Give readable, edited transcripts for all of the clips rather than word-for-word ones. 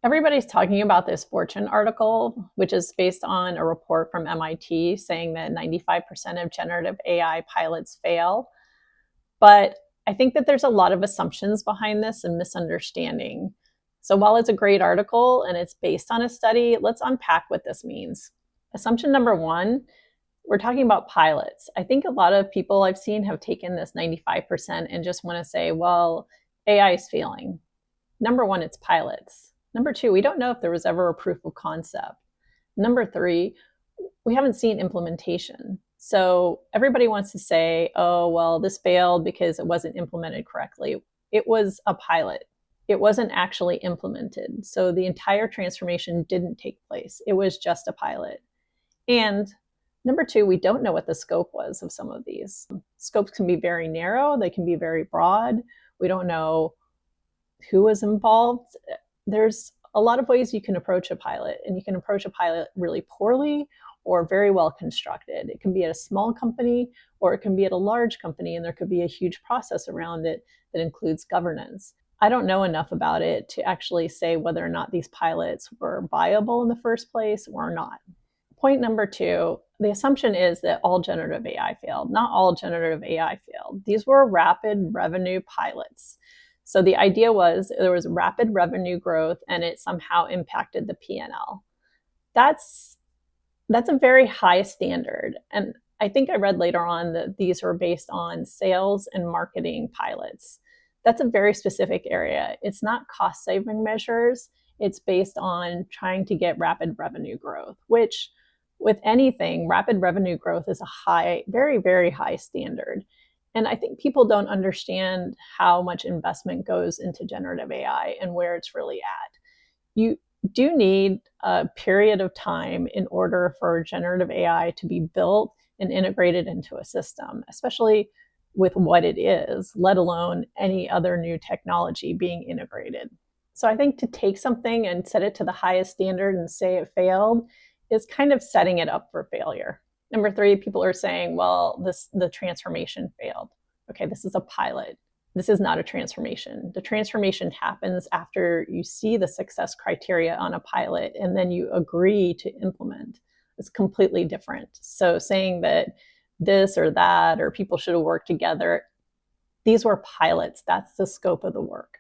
Everybody's talking about this Fortune article, which is based on a report from MIT saying that 95% of generative AI pilots fail. But I think that there's a lot of assumptions behind this and misunderstanding. So while it's a great article and it's based on a study, let's unpack what this means. Assumption number one, we're talking about pilots. I think a lot of people I've seen have taken this 95% and just want to say, well, AI is failing. Number one, it's pilots. Number two, we don't know if there was ever a proof of concept. Number three, we haven't seen implementation. So everybody wants to say, oh, well, this failed because it wasn't implemented correctly. It was a pilot. It wasn't actually implemented. So the entire transformation didn't take place. It was just a pilot. And number two, we don't know what the scope was of some of these. Scopes can be very narrow, they can be very broad. We don't know who was involved. There's a lot of ways you can approach a pilot, and you can approach a pilot really poorly or very well constructed. It can be at a small company or it can be at a large company, and there could be a huge process around it that includes governance. I don't know enough about it to actually say whether or not these pilots were viable in the first place or not. Point number two, the assumption is that all generative AI failed. Not all generative AI failed. These were rapid revenue pilots. So the idea was there was rapid revenue growth and it somehow impacted the P&L. That's a very high standard. And I think I read later on that these were based on sales and marketing pilots. That's a very specific area. It's not cost saving measures. It's based on trying to get rapid revenue growth, which with anything, rapid revenue growth is a high, very, very high standard. And I think people don't understand how much investment goes into generative AI and where it's really at. You do need a period of time in order for generative AI to be built and integrated into a system, especially with what it is, let alone any other new technology being integrated. So I think to take something and set it to the highest standard and say it failed is kind of setting it up for failure. Number three, people are saying, well, the transformation failed. Okay, this is a pilot. This is not a transformation. The transformation happens after you see the success criteria on a pilot and then you agree to implement. It's completely different. So saying that this or that or people should have worked together, these were pilots. That's the scope of the work.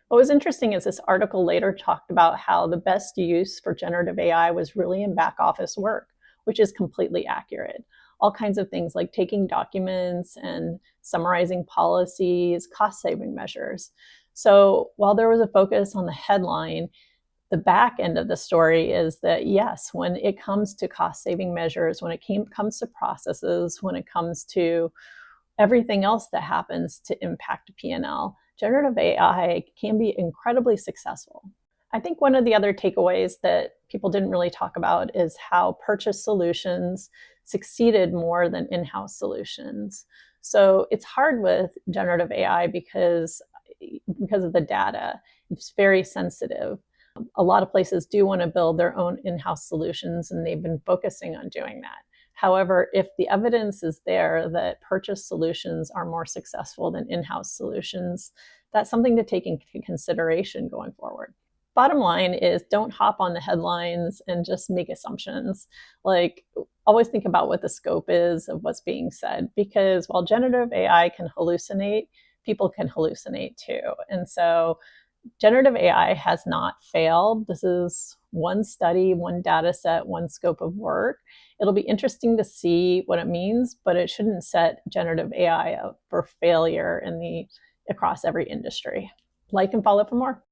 What was interesting is this article later talked about how the best use for generative AI was really in back office work, which is completely accurate. All kinds of things like taking documents and summarizing policies, cost-saving measures. So while there was a focus on the headline, the back end of the story is that yes, when it comes to cost-saving measures, when it comes to processes, when it comes to everything else that happens to impact P&L, generative AI can be incredibly successful. I think one of the other takeaways that people didn't really talk about is how purchase solutions succeeded more than in-house solutions. So it's hard with generative AI because of the data. It's very sensitive. A lot of places do want to build their own in-house solutions, and they've been focusing on doing that. However, if the evidence is there that purchase solutions are more successful than in-house solutions, that's something to take into consideration going forward. Bottom line is don't hop on the headlines and just make assumptions. Like, always think about what the scope is of what's being said, because while generative AI can hallucinate, people can hallucinate too. And so generative AI has not failed. This is one study, one data set, one scope of work. It'll be interesting to see what it means, but it shouldn't set generative AI up for failure across every industry. Like and follow for more.